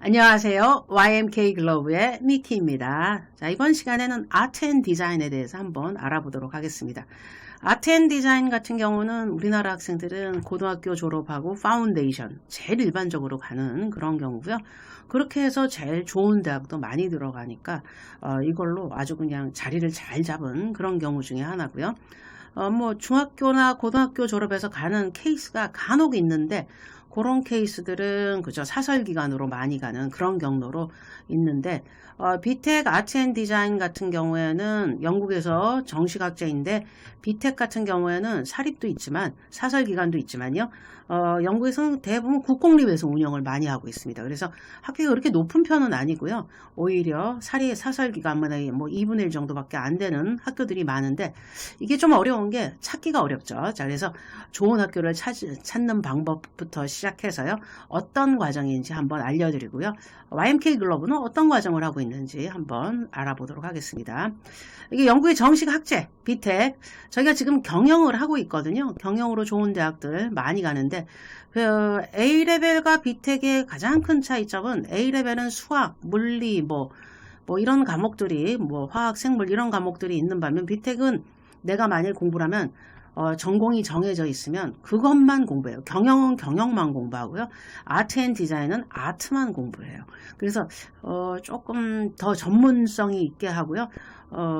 안녕하세요. YMK 글로브의 미키입니다. 자, 이번 시간에는 아트 앤 디자인에 대해서 한번 알아보도록 하겠습니다. 아트 앤 디자인 같은 경우는 우리나라 학생들은 고등학교 졸업하고 파운데이션, 제일 일반적으로 가는 그런 경우고요. 그렇게 해서 제일 좋은 대학도 많이 들어가니까 이걸로 아주 그냥 자리를 잘 잡은 그런 경우 중에 하나고요. 중학교나 고등학교 졸업해서 가는 케이스가 간혹 있는데 그런 케이스들은 그저 사설 기간으로 많이 가는 그런 경로로 있는데 비텍 아트 앤 디자인 같은 경우에는 영국에서 정식 학제인데 비텍 같은 경우에는 사립도 있지만 사설 기간도 있지만요. 영국에서는 대부분 국공립에서 운영을 많이 하고 있습니다. 그래서 학비가 그렇게 높은 편은 아니고요. 오히려 사설 기간만에 2분의 1 정도밖에 안 되는 학교들이 많은데 이게 좀 어려운 게 찾기가 어렵죠. 자, 그래서 좋은 학교를 찾는 방법부터 시작해서요. 어떤 과정인지 한번 알려드리고요. YMK 글로브는 어떤 과정을 하고 있는지 한번 알아보도록 하겠습니다. 이게 영국의 정식 학제, 비텍. 저희가 지금 경영을 하고 있거든요. 경영으로 좋은 대학들 많이 가는데 A레벨과 비텍의 가장 큰 차이점은 A레벨은 수학, 물리, 이런 과목들이 화학, 생물 이런 과목들이 있는 반면 비텍은 내가 만일 공부를 하면 전공이 정해져 있으면 그것만 공부해요. 경영은 경영만 공부하고요. 아트 앤 디자인은 아트만 공부해요. 그래서 조금 더 전문성이 있게 하고요.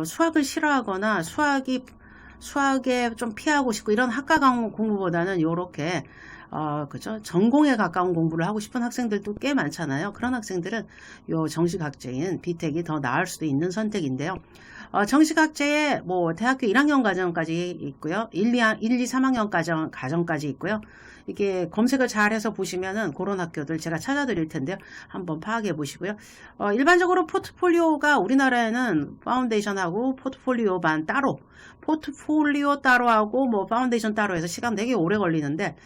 수학을 싫어하거나 수학에 좀 피하고 싶고 이런 학과 과목 공부보다는 요렇게 그죠? 전공에 가까운 공부를 하고 싶은 학생들도 꽤 많잖아요. 그런 학생들은 요 정식 학제인 비텍이 더 나을 수도 있는 선택인데요. 정식 학제에 대학교 1학년 과정까지 있고요. 1, 2, 3학년 과정까지 있고요. 이게 검색을 잘 해서 보시면은 그런 학교들 제가 찾아드릴 텐데요. 한번 파악해 보시고요. 일반적으로 포트폴리오가 우리나라에는 파운데이션하고 포트폴리오 반 따로, 포트폴리오 따로 하고 파운데이션 따로 해서 시간 되게 오래 걸리는데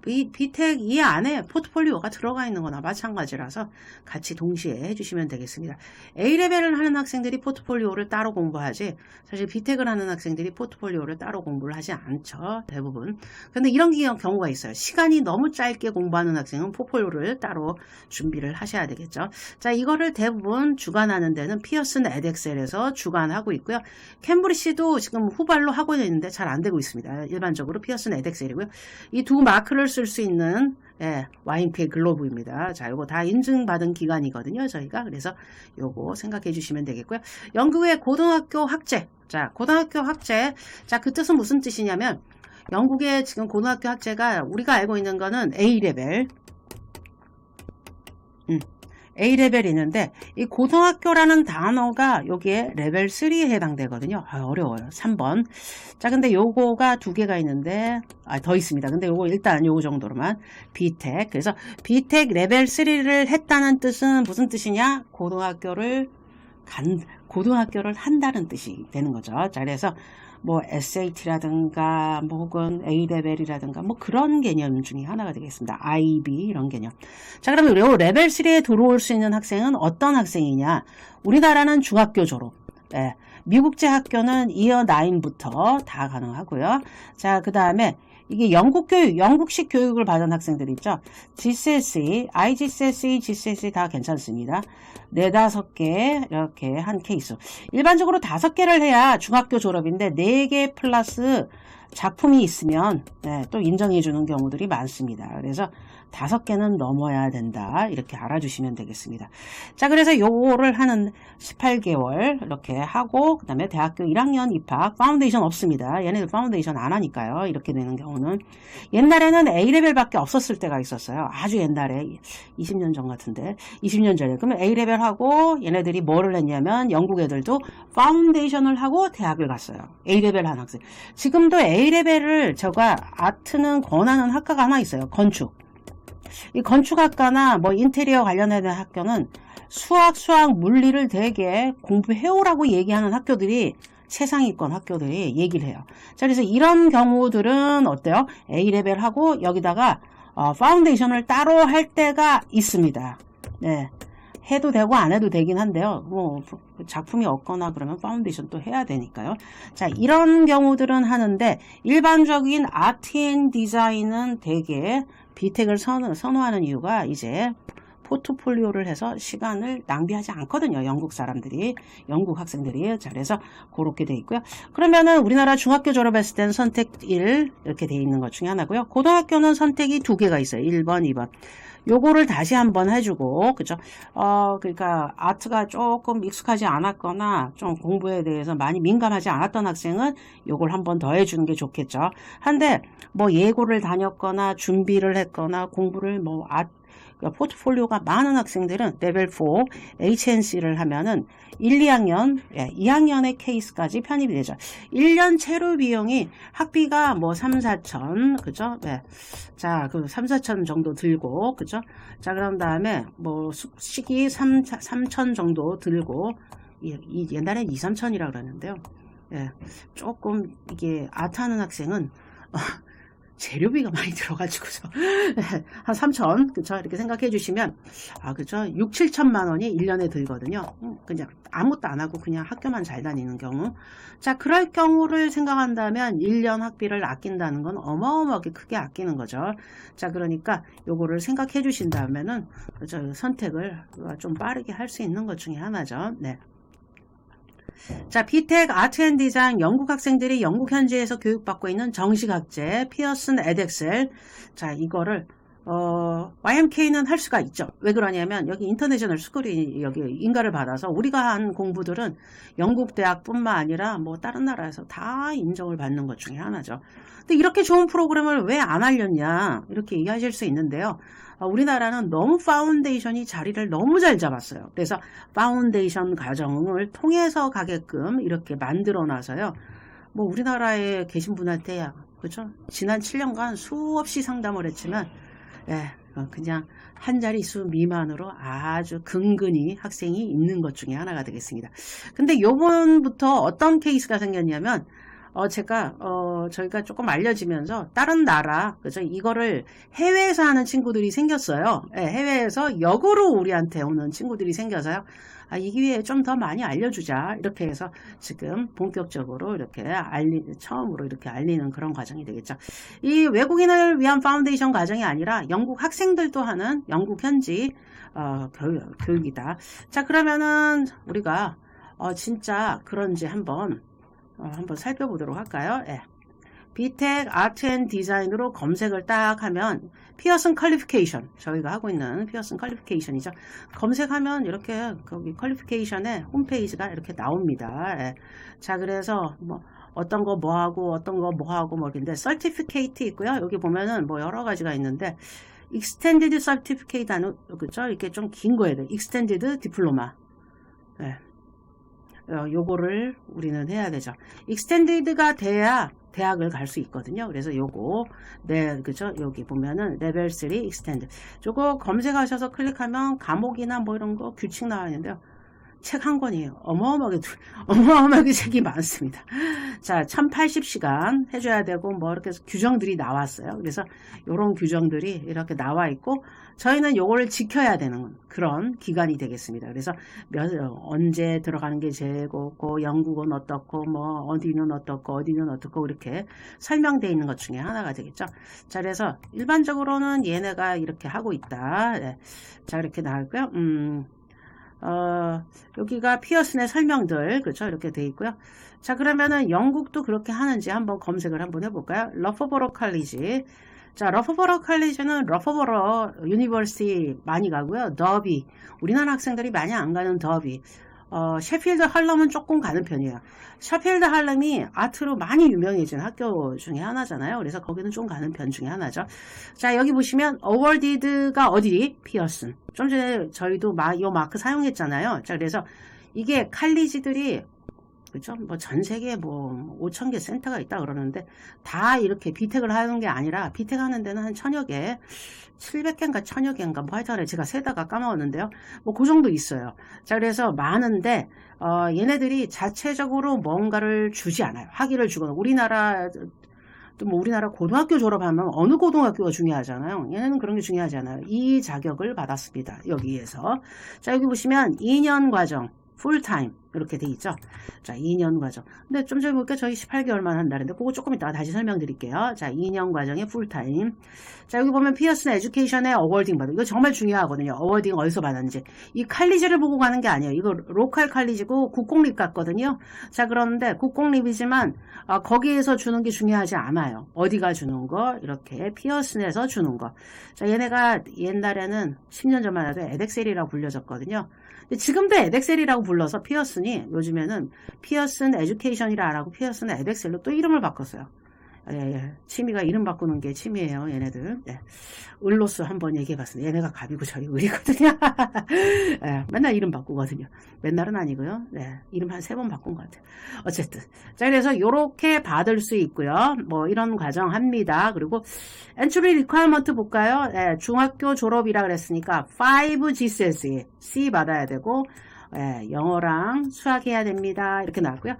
이 비텍 이 안에 포트폴리오가 들어가 있는 거나 마찬가지라서 같이 동시에 해주시면 되겠습니다. A레벨을 하는 학생들이 포트폴리오를 따로 공부하지 사실 비텍을 하는 학생들이 포트폴리오를 따로 공부를 하지 않죠. 대부분. 근데 이런 경우가 있어요. 시간이 너무 짧게 공부하는 학생은 포트폴리오를 따로 준비를 하셔야 되겠죠. 자, 이거를 대부분 주관하는 데는 피어슨 에덱셀에서 주관하고 있고요. 캠브리시도 지금 후발로 하고 있는데 잘 안 되고 있습니다. 일반적으로 피어슨 에덱셀이고요. 이 두 마크를 쓸 수 있는 YMK 글로브입니다. 자, 요거 다 인증받은 기관이거든요. 저희가. 그래서 요거 생각해 주시면 되겠고요. 영국의 고등학교 학제. 자, 고등학교 학제. 자, 그 뜻은 무슨 뜻이냐면 영국의 지금 고등학교 학제가 우리가 알고 있는 거는 A레벨. A레벨이 있는데 이 고등학교라는 단어가 여기에 레벨 3에 해당되거든요. 어려워요. 3번. 자, 근데 요거가 두 개가 있는데 더 있습니다. 근데 요거 일단 요거 정도로만 비텍. 그래서 비텍 레벨 3를 했다는 뜻은 무슨 뜻이냐? 고등학교를 한다는 뜻이 되는 거죠. 자, 그래서 SAT라든가 혹은 A레벨이라든가 그런 개념 중에 하나가 되겠습니다. IB 이런 개념. 자, 그러면 요 레벨 3에 들어올 수 있는 학생은 어떤 학생이냐? 우리나라는 중학교 졸업. 미국제 학교는 이어 9부터 다 가능하고요. 자, 그 다음에 이게 영국식 교육을 받은 학생들 있죠. GCSE, IGCSE, GCSE 다 괜찮습니다. 4-5개 이렇게 한 케이스. 일반적으로 5개를 해야 중학교 졸업인데 4개 플러스 작품이 있으면 또 인정해 주는 경우들이 많습니다. 그래서 5개는 넘어야 된다. 이렇게 알아주시면 되겠습니다. 자, 그래서 요거를 하는 18개월 이렇게 하고 그 다음에 대학교 1학년 입학 파운데이션 없습니다. 얘네들 파운데이션 안 하니까요. 이렇게 되는 경우는 옛날에는 A레벨밖에 없었을 때가 있었어요. 아주 옛날에 20년 전 같은데 20년 전에. 그러면 A레벨 하고 얘네들이 뭐를 했냐면 영국 애들도 파운데이션을 하고 대학을 갔어요. A레벨 한 학생. 지금도 A레벨을 제가 아트는 권하는 학과가 하나 있어요. 건축. 이 건축학과나 인테리어 관련된 학교는 수학, 물리를 되게 공부해오라고 얘기하는 학교들이 최상위권 학교들이 얘기를 해요. 자, 그래서 이런 경우들은 어때요? A레벨하고 여기다가 파운데이션을 따로 할 때가 있습니다. 네. 해도 되고 안 해도 되긴 한데요. 작품이 없거나 그러면 파운데이션 또 해야 되니까요. 자, 이런 경우들은 하는데 일반적인 아트 앤 디자인은 되게 비텍을 선호하는 이유가 이제 포트폴리오를 해서 시간을 낭비하지 않거든요. 영국 사람들이, 영국 학생들이. 자, 그래서 그렇게 돼 있고요. 그러면은 우리나라 중학교 졸업했을 때는 선택 1 이렇게 돼 있는 것 중에 하나고요. 고등학교는 선택이 2개가 있어요. 1번, 2번. 요거를 다시 한번 해주고, 그죠? 그러니까 아트가 조금 익숙하지 않았거나 좀 공부에 대해서 많이 민감하지 않았던 학생은 요걸 한번 더 해주는 게 좋겠죠. 한데 뭐 예고를 다녔거나 준비를 했거나 공부를 그러니까 포트폴리오가 많은 학생들은 레벨 4 HNC를 하면은 1, 2학년, 2학년의 케이스까지 편입이 되죠. 1년 체류 비용이 학비가 뭐 3, 4천, 그죠? 네. 자, 그 3, 4천 정도 들고, 그죠? 자, 그런 다음에 뭐 숙식이 3천 정도 들고, 옛날엔 2, 3천이라 그러는데요. 예, 조금 이게 아트하는 학생은 재료비가 많이 들어가지고서 한 3천, 그쵸? 이렇게 생각해 주시면, 그쵸? 6, 7천만 원이 1년에 들거든요. 그냥 아무것도 안 하고 그냥 학교만 잘 다니는 경우. 자, 그럴 경우를 생각한다면 1년 학비를 아낀다는 건 어마어마하게 크게 아끼는 거죠. 자, 그러니까 요거를 생각해 주신다면은, 그죠? 선택을 좀 빠르게 할 수 있는 것 중에 하나죠. 네. 자, 비텍 아트 앤 디자인 영국 학생들이 영국 현지에서 교육받고 있는 정식학제 피어슨 에덱셀. 자, 이거를 YMK는 할 수가 있죠. 왜 그러냐면 여기 인터내셔널 스쿨이 여기 인가를 받아서 우리가 한 공부들은 영국 대학뿐만 아니라 뭐 다른 나라에서 다 인정을 받는 것 중에 하나죠. 근데 이렇게 좋은 프로그램을 왜 안 알렸냐 이렇게 얘기하실 수 있는데요. 우리나라는 너무 파운데이션이 자리를 너무 잘 잡았어요. 그래서 파운데이션 과정을 통해서 가게끔 이렇게 만들어 놔서요. 뭐 우리나라에 계신 분한테 그죠? 지난 7년간 수없이 상담을 했지만 그냥 한 자릿수 미만으로 아주 근근히 학생이 있는 것 중에 하나가 되겠습니다. 근데 요번부터 어떤 케이스가 생겼냐면 저희가 조금 알려지면서 다른 나라, 그죠? 이거를 해외에서 하는 친구들이 생겼어요. 해외에서 역으로 우리한테 오는 친구들이 생겨서요. 이 기회에 좀 더 많이 알려주자. 이렇게 해서 지금 본격적으로 이렇게 처음으로 이렇게 알리는 그런 과정이 되겠죠. 이 외국인을 위한 파운데이션 과정이 아니라 영국 학생들도 하는 영국 현지, 교육이다. 자, 그러면은 우리가, 진짜 그런지 한번 살펴보도록 할까요? 비텍 아트 앤 디자인으로 검색을 딱 하면 피어슨 퀄리피케이션 저희가 하고 있는 피어슨 퀄리피케이션이죠. 검색하면 이렇게 거기 퀄리피케이션에 홈페이지가 이렇게 나옵니다. 자, 그래서 뭐 어떤 거 뭐하고 어떤 거 뭐하고 뭐 이런데 서티피케이트 있고요. 여기 보면은 뭐 여러 가지가 있는데 익스텐디드 서티피케이트 하는 그죠? 이렇게 좀 긴 거예요. 익스텐디드 디플로마. 요거를 우리는 해야 되죠. 익스텐디드가 돼야 대학을 갈 수 있거든요. 그래서 요거, 그죠? 여기 보면은 레벨 3 익스텐드. 저거 검색하셔서 클릭하면 과목이나 뭐 이런 거 규칙 나와 있는데요. 책 한 권이에요. 어마어마하게 책이 많습니다. 자, 1080시간 해줘야 되고, 뭐, 이렇게 규정들이 나왔어요. 그래서, 요런 규정들이 이렇게 나와 있고, 저희는 요거를 지켜야 되는 그런 기간이 되겠습니다. 그래서, 언제 들어가는 게 제일 좋고, 영국은 어떻고, 뭐, 어디는 어떻고, 이렇게 설명되어 있는 것 중에 하나가 되겠죠. 자, 그래서, 일반적으로는 얘네가 이렇게 하고 있다. 자, 이렇게 나왔고요. 여기가 피어슨의 설명들, 그렇죠? 이렇게 돼 있고요. 자, 그러면은 영국도 그렇게 하는지 한번 검색을 한번 해볼까요? 러퍼버러 칼리지. 자, 러퍼버러 칼리지는 러퍼버러 유니버시티 많이 가고요. 더비. 우리나라 학생들이 많이 안 가는 더비. 셰필드 할럼은 조금 가는 편이에요. 셰필드 할럼이 아트로 많이 유명해진 학교 중에 하나잖아요. 그래서 거기는 좀 가는 편 중에 하나죠. 자, 여기 보시면 어워디드가 어디? 피어슨. 좀 전에 저희도 이 마크 사용했잖아요. 자, 그래서 이게 칼리지들이 그죠? 뭐 전 세계에 뭐 5,000개 센터가 있다 그러는데 다 이렇게 비텍을 하는 게 아니라 비텍 하는 데는 한 1,000여 개, 700개인가 1,000여 개인가 뭐 하여튼 제가 세다가 까먹었는데요. 뭐 그 정도 있어요. 자, 그래서 많은데 얘네들이 자체적으로 뭔가를 주지 않아요. 학위를 주거나 우리나라 고등학교 졸업하면 어느 고등학교가 중요하잖아요. 얘네는 그런 게 중요하지 않아요. 이 자격을 받았습니다. 여기에서. 자, 여기 보시면 2년 과정, 풀타임. 이렇게 돼 있죠. 자, 2년 과정. 근데 좀 전에 보니까 저희 18개월만 한다는데 그거 조금 이따가 다시 설명드릴게요. 자, 2년 과정의 풀타임. 자, 여기 보면 피어슨 에듀케이션의 어워딩 받아. 이거 정말 중요하거든요. 어워딩 어디서 받았는지. 이 칼리지를 보고 가는 게 아니에요. 이거 로컬 칼리지고 국공립 같거든요. 자, 그런데 국공립이지만 거기에서 주는 게 중요하지 않아요. 어디가 주는 거, 이렇게 피어슨에서 주는 거. 자, 얘네가 옛날에는 10년 전만 해도 에덱셀이라고 불려졌거든요. 지금도 에덱셀이라고 불러서 피어슨이 요즘에는 피어슨 에듀케이션이라 안 하고 피어슨 에덱셀로 또 이름을 바꿨어요. 예. 취미가 이름 바꾸는 게 취미예요, 얘네들. 예. 을로스 한번 얘기해봤습니다. 얘네가 갑이고 저희 을이거든요. 예. 맨날 이름 바꾸거든요. 맨날은 아니고요. 네. 이름 한 3번 바꾼 것 같아요. 어쨌든. 자, 그래서 요렇게 받을 수 있고요. 뭐 이런 과정 합니다. 그리고 엔트리 리퀘어먼트 볼까요? 예. 중학교 졸업이라 그랬으니까 5 GCSE C 받아야 되고 예, 영어랑 수학해야 됩니다. 이렇게 나왔고요.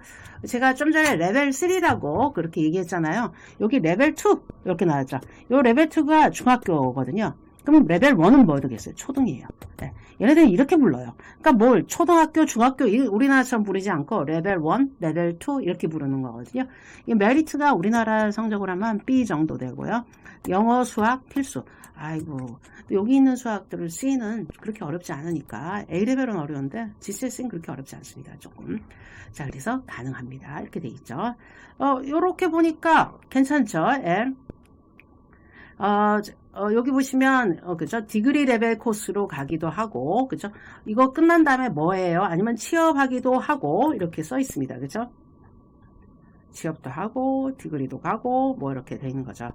제가 좀 전에 레벨 3라고 그렇게 얘기했잖아요. 여기 레벨 2 이렇게 나왔죠. 요 레벨 2가 중학교거든요. 그럼 레벨 1은 뭐 되겠어요? 초등이에요. 네. 얘네들은 이렇게 불러요. 그러니까 뭘 초등학교, 중학교 우리나라처럼 부르지 않고 레벨 1, 레벨 2 이렇게 부르는 거거든요. 이 메리트가 우리나라 성적으로 하면 B 정도 되고요. 영어, 수학 필수. 아이고, 여기 있는 수학들을 C는 그렇게 어렵지 않으니까 A레벨은 어려운데 GCSE는 그렇게 어렵지 않습니다. 조금. 자, 그래서 가능합니다. 이렇게 돼 있죠. 요렇게 보니까 괜찮죠? 예. 여기 보시면, 그죠? 디그리 레벨 코스로 가기도 하고, 그죠? 이거 끝난 다음에 뭐예요? 아니면 취업하기도 하고, 이렇게 써 있습니다. 그죠? 취업도 하고, 디그리도 가고, 뭐 이렇게 되는 거죠.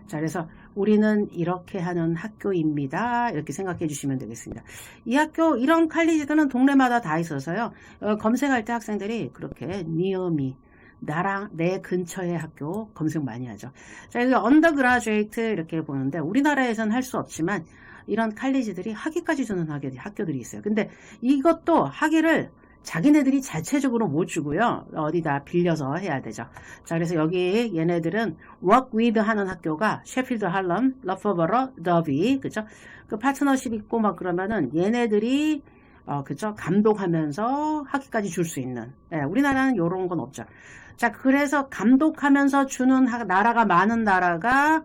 자, 그래서 우리는 이렇게 하는 학교입니다. 이렇게 생각해 주시면 되겠습니다. 이 학교, 이런 칼리지들은 동네마다 다 있어서요. 검색할 때 학생들이 그렇게 니어미, 나랑 내 근처의 학교 검색 많이 하죠. 자, 여기 언더그라듀에이트 이렇게 보는데 우리나라에서는 할 수 없지만 이런 칼리지들이 학위까지 주는 학교들이 있어요. 근데 이것도 학위를 자기네들이 자체적으로 못 주고요. 어디다 빌려서 해야 되죠. 자, 그래서 여기 얘네들은 work with 하는 학교가 셰필드, 할럼, 러퍼버러, 더비, 그죠? 그 파트너십 있고 막 그러면은 얘네들이 그죠? 감독하면서 학위까지 줄 수 있는. 예, 우리나라는 요런 건 없죠. 자, 그래서 감독하면서 주는 나라가 많은 나라가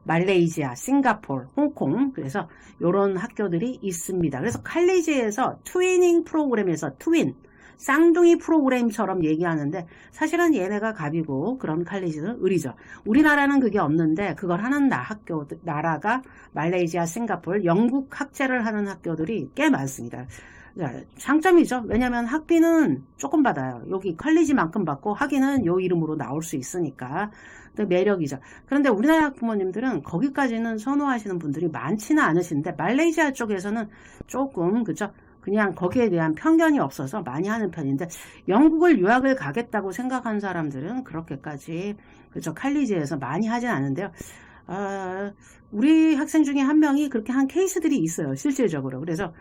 말레이시아, 싱가포르, 홍콩. 그래서 요런 학교들이 있습니다. 그래서 칼리지에서 트위닝 프로그램에서 트윈, 쌍둥이 프로그램처럼 얘기하는데 사실은 얘네가 갑이고 그런 칼리지는 을이죠. 우리나라는 그게 없는데 그걸 하는 나라가 말레이시아, 싱가포르, 영국 학제를 하는 학교들이 꽤 많습니다. 장점이죠. 왜냐하면 학비는 조금 받아요. 여기 칼리지만큼 받고 학위는 요 이름으로 나올 수 있으니까 매력이죠. 그런데 우리나라 부모님들은 거기까지는 선호하시는 분들이 많지는 않으신데 말레이시아 쪽에서는 조금 그죠. 그냥 거기에 대한 편견이 없어서 많이 하는 편인데 영국을 유학을 가겠다고 생각한 사람들은 그렇게까지 그죠. 칼리지에서 많이 하진 않은데요. 우리 학생 중에 한 명이 그렇게 한 케이스들이 있어요. 실질적으로. 그래서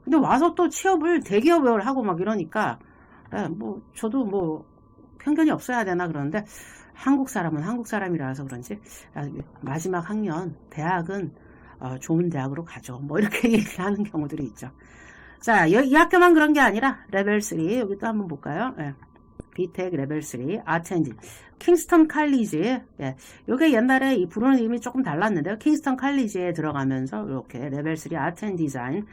근데 와서 또 취업을 대기업을 하고 막 이러니까 뭐 저도 뭐 편견이 없어야 되나 그러는데 한국 사람은 한국 사람이라서 그런지 마지막 학년 대학은 좋은 대학으로 가죠. 뭐 이렇게 얘기하는 경우들이 있죠. 자, 이 학교만 그런 게 아니라 레벨 3 여기 또 한번 볼까요? 예. 비텍 레벨 3 아트 엔진 킹스턴 칼리지. 예. 요게 옛날에 이 부르는 이름이 조금 달랐는데요. 킹스턴 칼리지에 들어가면서 이렇게 레벨 3 아트 앤 디자인.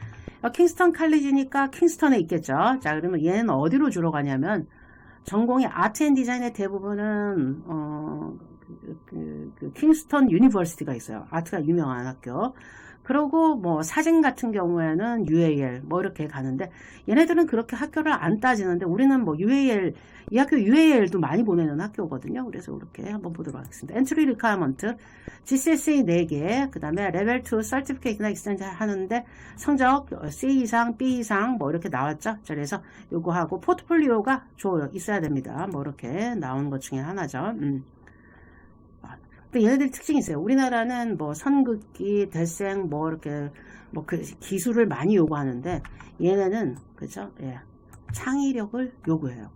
킹스턴 칼리지니까 킹스턴에 있겠죠. 자, 그러면 얘는 어디로 주로 가냐면 전공이 아트 앤 디자인의 대부분은 킹스턴 유니버시티가 있어요. 아트가 유명한 학교. 그리고 뭐 사진 같은 경우에는 UAL 뭐 이렇게 가는데 얘네들은 그렇게 학교를 안 따지는데 우리는 뭐 UAL 이 학교 UAL도 많이 보내는 학교거든요. 그래서 이렇게 한번 보도록 하겠습니다. 엔트리 리퀘어먼트 GCSE 4개 그 다음에 레벨 2 서티피케이트나 익스텐션 하는데 성적 C 이상 B 이상 뭐 이렇게 나왔죠. 그래서 요거 하고 포트폴리오가 있어야 됩니다. 뭐 이렇게 나오는 것 중에 하나죠. 근데 얘네들 특징이 있어요. 우리나라는 뭐 선긋기, 대생, 뭐 이렇게 뭐 그 기술을 많이 요구하는데 얘네는 그죠? 예. 창의력을 요구해요.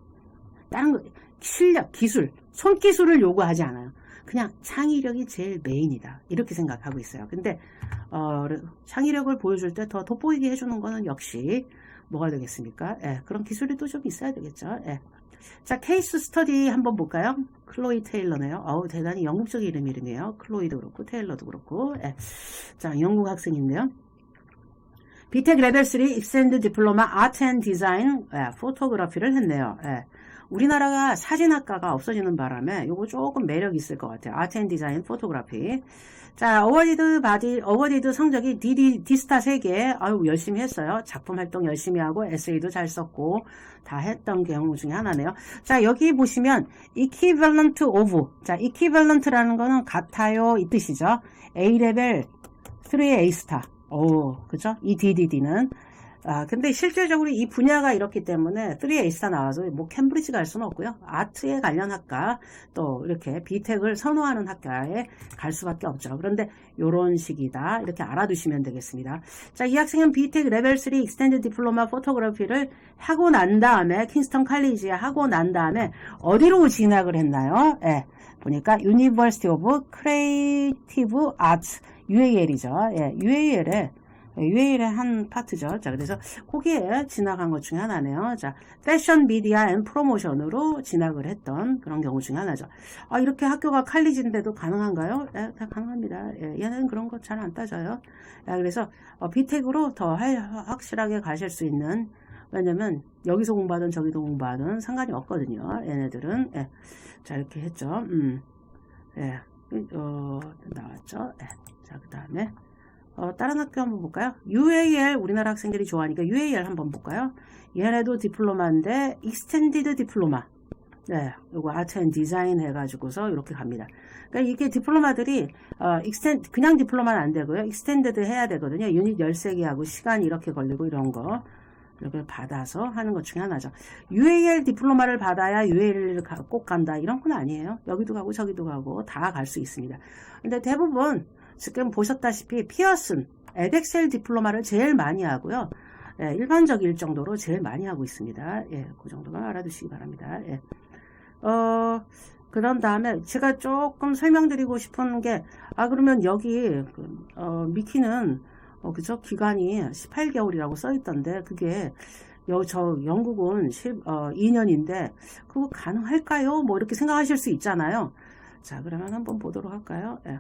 다른 거 실력, 기술, 손기술을 요구하지 않아요. 그냥 창의력이 제일 메인이다. 이렇게 생각하고 있어요. 근데 창의력을 보여줄 때 더 돋보이게 해주는 거는 역시 뭐가 되겠습니까? 예, 그런 기술이 또 좀 있어야 되겠죠. 예. 자, 케이스 스터디 한번 볼까요? 클로이 테일러네요. 어우, 대단히 영국적 이름이에요. 클로이도 그렇고, 테일러도 그렇고. 예. 자, 영국 학생인데요. 비텍 레벨 3 익스텐드 디플로마 아트 앤 디자인 포토그래피를 했네요. 예. 우리나라가 사진학과가 없어지는 바람에 요거 조금 매력 있을 것 같아요. 아트 앤 디자인 포토그래피. 자, 어워디드 성적이 D스타 3개. 아유, 열심히 했어요. 작품 활동 열심히 하고 에세이도 잘 썼고 다 했던 경우 중에 하나네요. 자, 여기 보시면 equivalent of. 자, equivalent라는 거는 같아요 이 뜻이죠. A레벨 3의 A스타. 오, 그죠? 이 DDD는. 근데 실질적으로 이 분야가 이렇기 때문에 3A스타 나와서 뭐 캠브리지 갈 수는 없고요. 아트에 관련 학과, 또 이렇게 비텍을 선호하는 학과에 갈 수밖에 없죠. 그런데 요런 식이다. 이렇게 알아두시면 되겠습니다. 자, 이 학생은 비텍 레벨 3 익스텐드 디플로마 포토그래피를 하고 난 다음에, 킹스턴 칼리지에 하고 난 다음에, 어디로 진학을 했나요? 예. 보니까 University of Creative Arts, UAL이죠. 예, UAL의 한 파트죠. 자, 그래서 거기에 진학한 것 중에 하나네요. 자, 패션 미디어 앤 프로모션으로 진학을 했던 그런 경우 중에 하나죠. 이렇게 학교가 칼리지인데도 가능한가요? 예, 다 가능합니다. 예, 얘는 그런 거 잘 안 따져요. 그래서 비텍으로 더 확실하게 가실 수 있는, 왜냐면 여기서 공부하든 저기서 공부하든 상관이 없거든요. 얘네들은. 예. 자, 이렇게 했죠. 예. 나왔죠. 예. 자, 그 다음에 다른 학교 한번 볼까요? UAL 우리나라 학생들이 좋아하니까 UAL 한번 볼까요? 얘네도 디플로마인데 익스텐디드 디플로마. 네, 요거 아트 앤 디자인 해가지고서 이렇게 갑니다. 그러니까 이게 디플로마들이 그냥 디플로마는 안 되고요. 익스텐디드 해야 되거든요. 유닛 13개 하고 시간이 이렇게 걸리고 이런 거. 이렇게 받아서 하는 것 중에 하나죠. UAL 디플로마를 받아야 UAL을 꼭 간다 이런 건 아니에요. 여기도 가고 저기도 가고 다 갈 수 있습니다. 근데 대부분 지금 보셨다시피 피어슨, 에덱셀 디플로마를 제일 많이 하고요. 예, 일반적일 정도로 제일 많이 하고 있습니다. 예, 그 정도만 알아두시기 바랍니다. 예. 그런 다음에 제가 조금 설명드리고 싶은 게, 그러면 여기 미키는 그죠? 기간이 18개월이라고 써있던데, 그게, 영국은 2년인데, 그거 가능할까요? 뭐, 이렇게 생각하실 수 있잖아요. 자, 그러면 한번 보도록 할까요? 예.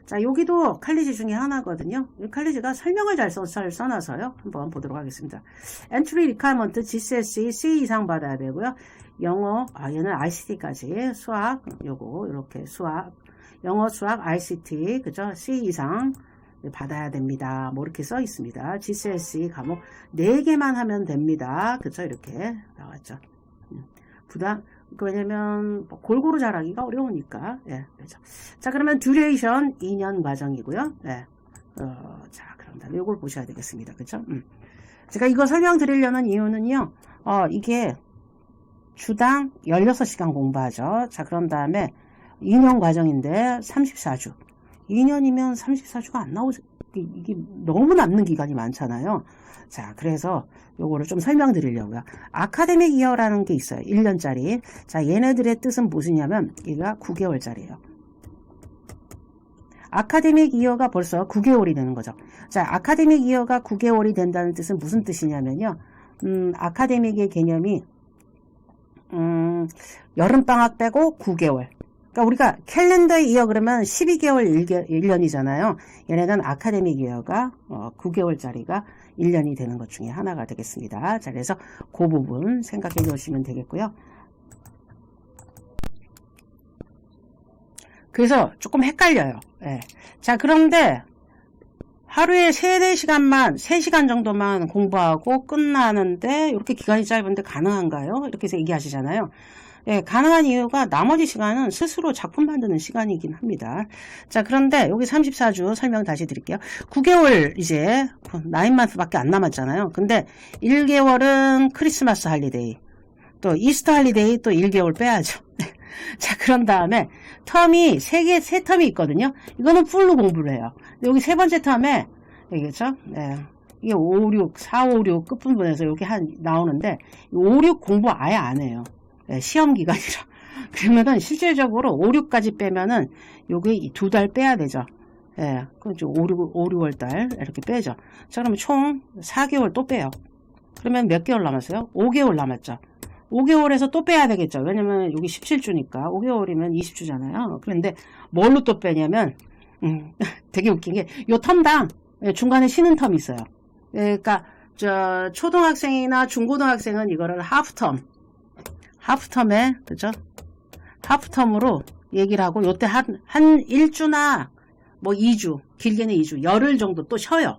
자, 여기도 칼리지 중에 하나거든요. 이 칼리지가 설명을 잘 써놔서요. 한번 보도록 하겠습니다. Entry Requirement GCSE C 이상 받아야 되고요. 영어, 얘는 ICT까지, 수학, 이렇게 수학, 영어, 수학, ICT, 그죠? C 이상 받아야 됩니다. 뭐 이렇게 써 있습니다. GCSE 과목 4개만 하면 됩니다. 그죠? 이렇게 나왔죠. 왜냐면 골고루 잘하기가 어려우니까. 예, 그죠. 자, 그러면 듀레이션 2년 과정이고요. 예. 자, 그럼 다음에 이걸 보셔야 되겠습니다. 그죠? 제가 이거 설명드리려는 이유는요. 이게 주당 16시간 공부하죠. 자, 그런 다음에 2년 과정인데 34주. 2년이면 34주가 안 나오죠. 이게 너무 남는 기간이 많잖아요. 자, 그래서 요거를 좀 설명드리려고요. 아카데믹 이어라는 게 있어요. 1년짜리. 자, 얘네들의 뜻은 무엇이냐면 얘가 9개월짜리예요. 아카데믹 이어가 벌써 9개월이 되는 거죠. 자, 아카데믹 이어가 9개월이 된다는 뜻은 무슨 뜻이냐면요. 아카데믹의 개념이 여름방학 빼고 9개월. 그러니까 우리가 캘린더 이어 그러면 12개월 1년이잖아요. 얘네는 아카데믹 이어가 9개월짜리가 1년이 되는 것 중에 하나가 되겠습니다. 자, 그래서 그 부분 생각해 주시면 되겠고요. 그래서 조금 헷갈려요. 예. 자, 그런데 하루에 3-4시간만, 3시간 정도만 공부하고 끝나는데 이렇게 기간이 짧은데 가능한가요? 이렇게 해서 얘기하시잖아요. 예, 가능한 이유가 나머지 시간은 스스로 작품 만드는 시간이긴 합니다. 자, 그런데 여기 34주 설명 다시 드릴게요. 9개월 이제 9month밖에 안 남았잖아요. 근데 1개월은 크리스마스 할리데이, 또 이스터 할리데이 또 1개월 빼야죠. 자, 그런 다음에 텀이 세 텀이 있거든요. 이거는 풀로 공부를 해요. 여기 세 번째 텀에 알겠죠? 네. 이게 5, 6, 4, 5, 6 끝부분에서 이렇게 나오는데 5, 6 공부 아예 안 해요. 네, 시험 기간이라. 그러면은 실질적으로 5, 6까지 빼면은 요게 2달 빼야 되죠. 예, 그럼 좀 5, 6월 달 이렇게 빼죠. 자, 그러면 총 4개월 또 빼요. 그러면 몇 개월 남았어요? 5개월 남았죠. 5개월에서 또 빼야 되겠죠. 왜냐면 여기 17주니까 5개월이면 20주잖아요. 그런데 뭘로 또 빼냐면 되게 웃긴 게 요 텀당 중간에 쉬는 텀이 있어요. 그러니까 저 초등학생이나 중고등학생은 이거를 하프텀에 그죠? 하프텀으로 얘기를 하고 요때 한 1주나 뭐 2주, 길게는 2주, 열흘 정도 또 쉬어요.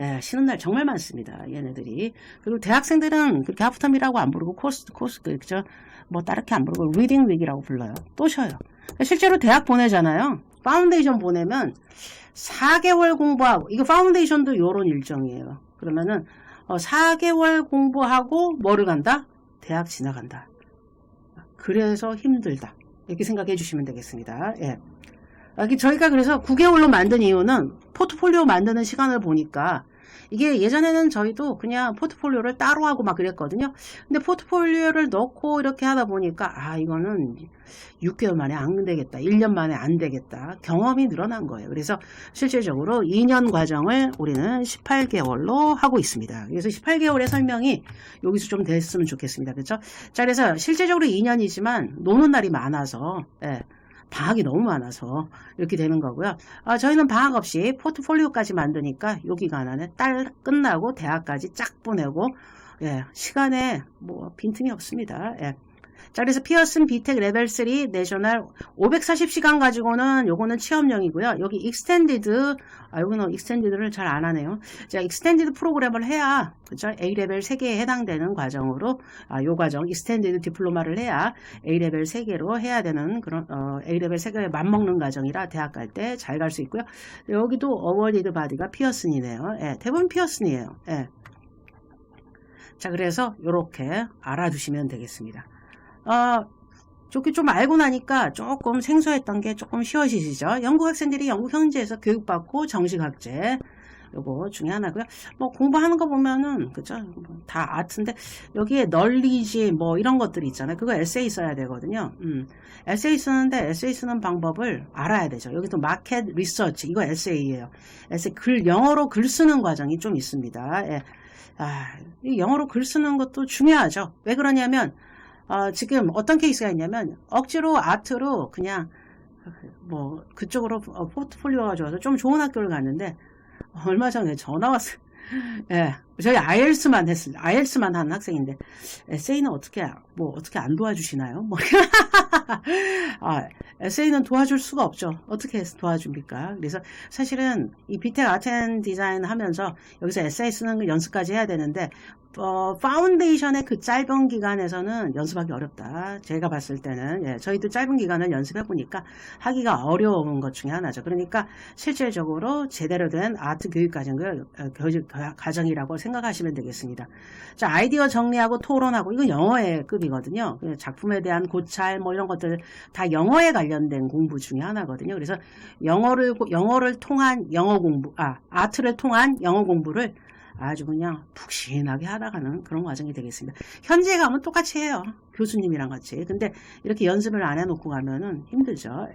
예, 쉬는 날 정말 많습니다. 얘네들이. 그리고 대학생들은 그렇게 하프텀이라고 안 부르고 코스, 그죠? 뭐 따르게 안 부르고 리딩 윅이라고 불러요. 또 쉬어요. 실제로 대학 보내잖아요. 파운데이션 보내면 4개월 공부하고, 이거 파운데이션도 요런 일정이에요. 그러면은 4개월 공부하고 뭐를 간다? 대학 지나간다. 그래서 힘들다. 이렇게 생각해 주시면 되겠습니다. 예. 저희가 그래서 9개월로 만든 이유는 포트폴리오 만드는 시간을 보니까 이게 예전에는 저희도 그냥 포트폴리오를 따로 하고 막 그랬거든요. 근데 포트폴리오를 넣고 이렇게 하다 보니까 이거는 6개월 만에 안 되겠다. 1년 만에 안 되겠다. 경험이 늘어난 거예요. 그래서 실질적으로 2년 과정을 우리는 18개월로 하고 있습니다. 그래서 18개월의 설명이 여기서 좀 됐으면 좋겠습니다. 그렇죠? 자, 그래서 실제적으로 2년이지만 노는 날이 많아서 방학이 너무 많아서 이렇게 되는 거고요. 저희는 방학 없이 포트폴리오까지 만드니까 요 기간 안에 딸 끝나고 대학까지 쫙 보내고 시간에 뭐 빈틈이 없습니다. 자, 그래서 피어슨 비텍 레벨 3 내셔널 540시간 가지고는 요거는 체험형이고요. 여기 익스텐디드, 여기는 익스텐디드를 잘 안 하네요. 자, 익스텐디드 프로그램을 해야, 그죠? A레벨 3개에 해당되는 과정으로, 요 과정, 익스텐디드 디플로마를 해야 A레벨 3개로 해야 되는 그런, A레벨 3개에 맞먹는 과정이라 대학 갈 때 잘 갈 수 있고요. 여기도 어워디드 바디가 피어슨이네요. 대부분 피어슨이에요. 자, 그래서 요렇게 알아두시면 되겠습니다. 저기 좀 알고 나니까 조금 생소했던 게 조금 쉬워지시죠? 영국 학생들이 영국 현지에서 교육받고 정식학제 요거 중에 하나고요. 뭐 공부하는 거 보면은 그죠? 다 아트인데 여기에 널리지 뭐 이런 것들이 있잖아요. 그거 에세이 써야 되거든요. 에세이 쓰는데 에세이 쓰는 방법을 알아야 되죠. 여기도 마켓 리서치 이거 에세이예요. 에세이 영어로 글 쓰는 과정이 좀 있습니다. 이 영어로 글 쓰는 것도 중요하죠. 왜 그러냐면 지금 어떤 케이스가 있냐면 억지로 아트로 그냥 뭐 그쪽으로 포트폴리오가 좋아서 좀 좋은 학교를 갔는데 얼마 전에 전화 왔어요. 저희 IELTS만 했어요. IELTS만 한 학생인데 에세이는 어떻게 안 도와주시나요? 뭐 에세이는 도와줄 수가 없죠. 어떻게 도와줍니까? 그래서 사실은 이 비텍 아트 앤 디자인 하면서 여기서 에세이 쓰는 거 연습까지 해야 되는데 파운데이션의 그 짧은 기간에서는 연습하기 어렵다. 제가 봤을 때는 저희도 짧은 기간을 연습해 보니까 하기가 어려운 것 중에 하나죠. 그러니까 실질적으로 제대로 된 아트 교육 과정이라고 생각하시면 되겠습니다. 자, 아이디어 정리하고 토론하고 이건 영어의 급이거든요. 작품에 대한 고찰 뭐 이런 것들 다 영어에 관련된 공부 중에 하나거든요. 그래서 영어를 통한 영어 공부, 아트를 통한 영어 공부를 아주 그냥 푹신하게 하다가는 그런 과정이 되겠습니다. 현지에 가면 똑같이 해요. 교수님이랑 같이. 근데 이렇게 연습을 안 해놓고 가면은 힘들죠.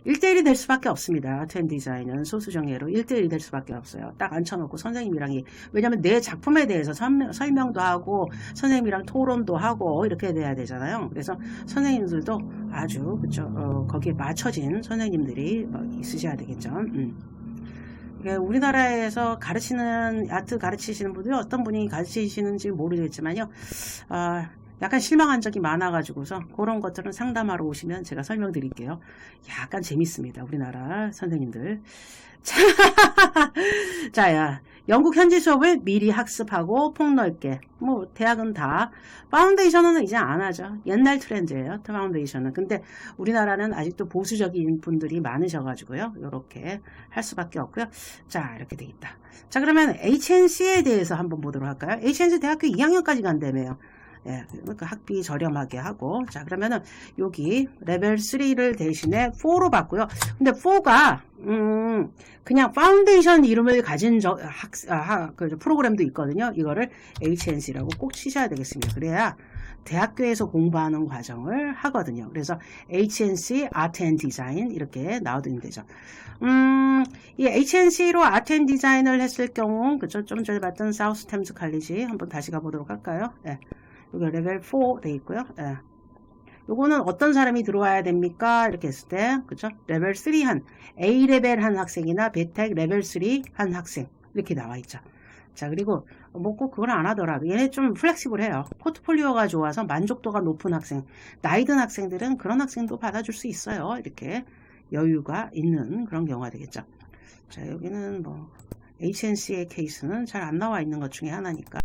1대1이 될 수밖에 없습니다. 아트 앤 디자인은 소수정예로 1대1이 될 수밖에 없어요. 딱 앉혀놓고 선생님이랑 왜냐면 내 작품에 대해서 설명도 하고 선생님이랑 토론도 하고 이렇게 돼야 되잖아요. 그래서 선생님들도 아주 그쵸 거기에 맞춰진 선생님들이 있으셔야 되겠죠. 우리나라에서 아트 가르치시는 분들이 어떤 분이 가르치시는지 모르겠지만요. 약간 실망한 적이 많아가지고서 그런 것들은 상담하러 오시면 제가 설명드릴게요. 약간 재밌습니다. 우리나라 선생님들. 자, 영국 현지 수업을 미리 학습하고 폭넓게. 뭐 대학은 다 파운데이션은 이제 안 하죠. 옛날 트렌드예요. 파운데이션은. 근데 우리나라는 아직도 보수적인 분들이 많으셔가지고요. 이렇게 할 수밖에 없고요. 자, 이렇게 되겠다. 자, 그러면 HNC에 대해서 한번 보도록 할까요? HNC 대학교 2학년까지 간다며요. 그 학비 저렴하게 하고. 자, 그러면은 여기 레벨 3를 대신에 4로 받고요. 근데 4가 그냥 파운데이션 이름을 가진 그 프로그램도 있거든요. 이거를 HNC라고 꼭 치셔야 되겠습니다. 그래야 대학교에서 공부하는 과정을 하거든요. 그래서 HNC Art and Design 이렇게 나오면 되죠. 이 HNC로 Art and Design을 했을 경우, 그쵸? 좀 전에 봤던 사우스 템스 칼리지 한번 다시 가보도록 할까요? 예. 여기 레벨 4 돼 있고요. 예. 요거는 어떤 사람이 들어와야 됩니까? 이렇게 했을 때, 그쵸? 레벨 3 A레벨 한 학생이나 베텍 레벨 3 한 학생. 이렇게 나와 있죠. 자, 그리고 뭐 꼭 그걸 안 하더라도 얘네 좀 플렉시블해요. 포트폴리오가 좋아서 만족도가 높은 학생, 나이 든 학생들은 그런 학생도 받아줄 수 있어요. 이렇게 여유가 있는 그런 경우가 되겠죠. 자, 여기는 뭐 HNC의 케이스는 잘 안 나와 있는 것 중에 하나니까